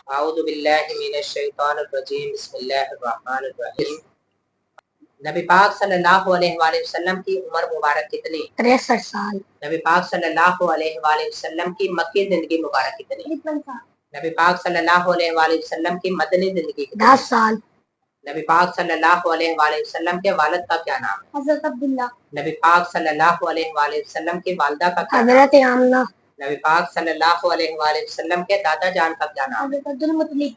اعوذ باللہ من الشیطان الرجیم بسم اللہ الرحمن الرحیم۔ نبی پاک صلی اللہ علیہ وآلہ وسلم کی عمر مبارک کتنی؟ 63 سال۔ نبی پاک صلی اللہ علیہ وآلہ وسلم کی مکی زندگی مبارک کتنی؟ 53 سال۔ نبی پاک صلی اللہ علیہ وآلہ وسلم کی مدنی زندگی کتنی؟ 10 سال۔ نبی پاک صلی اللہ علیہ وآلہ وسلم کے والد کا کیا نام ہے؟ حضرت عبداللہ۔ نبی پاک صلی اللہ علیہ وآلہ وسلم کی والدہ کا کیا نام حضرت آمنہ۔ نبی پاک صلی اللہ علیہ وآلہ وسلم کے دادا جان کا کیا نام ہے؟ حضرت عبدالمطلب۔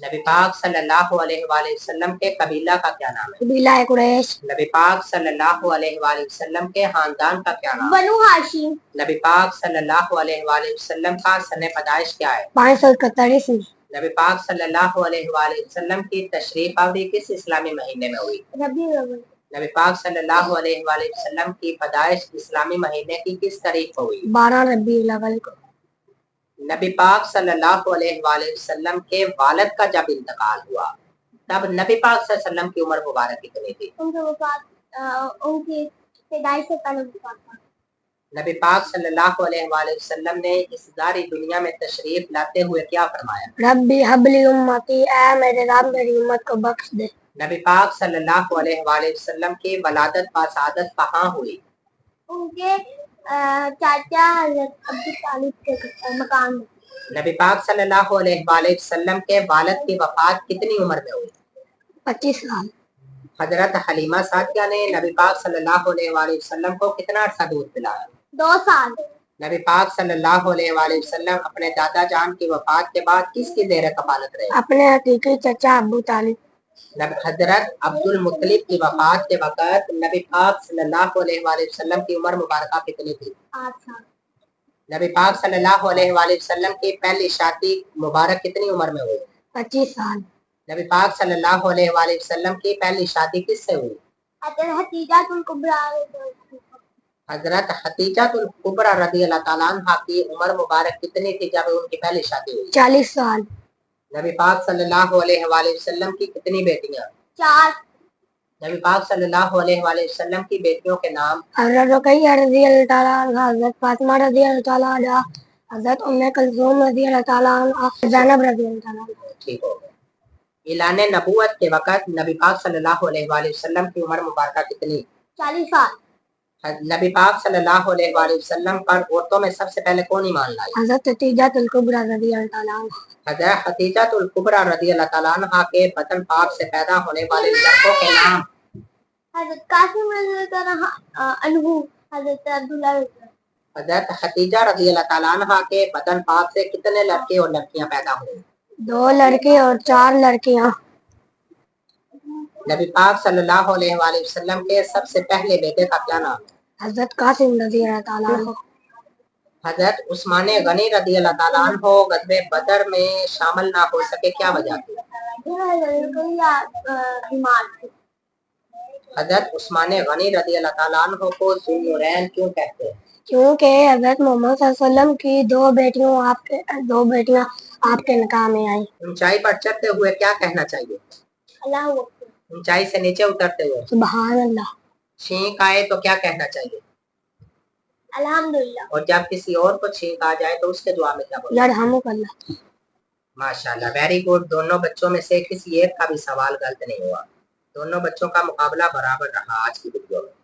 نبی پاک صلی اللہ علیہ وآلہ وسلم کے قبیلہ کا کیا نام ہے؟ قبیلہ قریش۔ نبی پاک صلی اللہ علیہ وآلہ وسلم کے خاندان کا کیا نام ہے؟ بنو ہاشم۔ نبی پاک صلی اللہ علیہ وآلہ وسلم کا سن پیدائش کیا ہے؟ 571 عیسوی۔ نبی پاک صلی اللہ علیہ وآلہ وسلم کی تشریف آوری کس اسلامی مہینے میں ہوئی؟ ربیع الاول۔ نبی پاک صلی اللہ علیہ وآلہ وسلم کی پیدائش اسلامی مہینے کی کس تاریخ کو ہوئی؟ 12 ربیع الاول کو۔ نبی پاک صلی اللہ علیہ وآلہ وسلم کے والد کا جب انتقال ہوا تب نبی پاک صلی اللہ علیہ وسلم کی عمر مبارک کتنی تھی؟ ان کی پیدائش سے پہلے وفات تھا۔ نبی پاک صلی اللہ علیہ وآلہ وسلم نے اس ساری دنیا میں تشریف لاتے ہوئے کیا فرمایا؟ ربی حب لی امتی، اے میرے رب میری امت کو بخش دے۔ نبی پاک صلی اللہ علیہ وآلہ وسلم کی ولادت باسعادت کہاں ہوئی؟ ان کے چاچا حضرت عبدالطالب کے مکان میں۔ نبی پاک صلی اللہ علیہ وآلہ وسلم کے والد کی وفات کتنی عمر میں ہوئی؟ 25 سال۔ حضرت حلیمہ سعدیہ نے نبی پاک صلی اللہ علیہ وآلہ وسلم کو کتنا عرصہ دودھ پلایا؟ 2 سال۔ نبی پاک صلی اللہ علیہ وآلہ وسلم اپنے دادا جان کی وفات کے بعد کس کی زیر کفالت رہے؟ اپنے حقیقی چچا ابو طالب۔ حضرت عبدالمطلب کی وفات کے وقت نبی پاک صلی اللہ علیہ وآلہ وسلم کی عمر مبارکہ کتنی تھی؟ 8 سال۔ نبی پاک صلی اللہ علیہ وآلہ وسلم کی پہلی شادی مبارک کتنی عمر میں ہوئی؟ 25 سال۔ نبی پاک صلی اللہ علیہ وآلہ وسلم کی پہلی شادی کس سے ہوئی؟ حضرت حتیجہ الکبریٰ۔ حضرت حتیجہ الکبریٰ رضی اللہ تعالیٰ عنہ کی عمر مبارک کتنی تھی جب ان کی پہلی شادی ہوئی؟ 40 سال۔ نبی پاک صلی اللہ علیہ وآلہ وسلم کی کتنی بیٹیاں؟ 4۔ نبی پاک صلی اللہ علیہ وآلہ وسلم کی بیٹیوں کے نام؟ حضرت رقیہ رضی اللہ تعالیٰ عنہ، حضرت فاطمہ رضی اللہ تعالیٰ عنہ، حضرت ام کلثوم رضی اللہ تعالیٰ عنہ، زینب رضی اللہ تعالیٰ عنہ۔ ٹھیک ہو گیا۔ اعلان نبوت کے وقت نبی پاک صلی اللہ علیہ وآلہ وسلم کی عمر مبارکہ کتنی؟ 40 سال۔ نبی پاک صلی اللہ علیہ وآلہ وسلم پر عورتوں میں سب سے پہلے کون ایمان لائی؟ حضرت حتیجہ الکبریٰ رضی اللہ تعالیٰ عنہ۔ حضرت حتیجہ الکبریٰ رضی اللہ تعالیٰ عنہ کے بدن پاک سے پیدا ہونے والے لڑکوں کے نام؟ حضرت قاسم رضی اللہ تعالیٰ عنہ، حضرت عبداللہ رضی اللہ۔ حضرت حتیجہ رضی اللہ تعالیٰ عنہ کے بدن پاک سے کتنے لڑکے اور لڑکیاں پیدا ہوئے؟ 2 لڑکے اور 4 لڑکیاں۔ نبی پاک صلی اللہ علیہ وآلہ وسلم کے سب سے پہلے بیٹے کا کیا نام؟ حضرت قاسم رضی اللہ تعالیٰ عنہ۔ حضرت عثمان غنی رضی اللہ تعالیٰ عنہ غزوہ بدر میں شامل نہ ہو سکے، کیا وجہ تھی؟ حضرت عثمان غنی رضی اللہ تعالیٰ عنہ کو ذو النورین کیوں کہتے ہیں؟ کیونکہ حضرت محمد صلی اللہ علیہ وسلم کی 2 بیٹیاں آپ کے نکاح میں آئیں۔ اونچائی پر چڑھتے ہوئے کیا کہنا چاہیے؟ اللہ اکبر۔ اونچائی سے نیچے اترتے ہوئے سبحان اللہ۔ چھینک آئے تو کیا کہنا چاہیے؟ الحمدللہ۔ اور جب کسی اور کو چھینک آ جائے تو اس کے دعا میں کیا بولنا؟ یرحمک اللہ۔ ماشاءاللہ، ویری گڈ۔ دونوں بچوں میں سے کسی ایک کا بھی سوال غلط نہیں ہوا، دونوں بچوں کا مقابلہ برابر رہا آج کی ویڈیو میں۔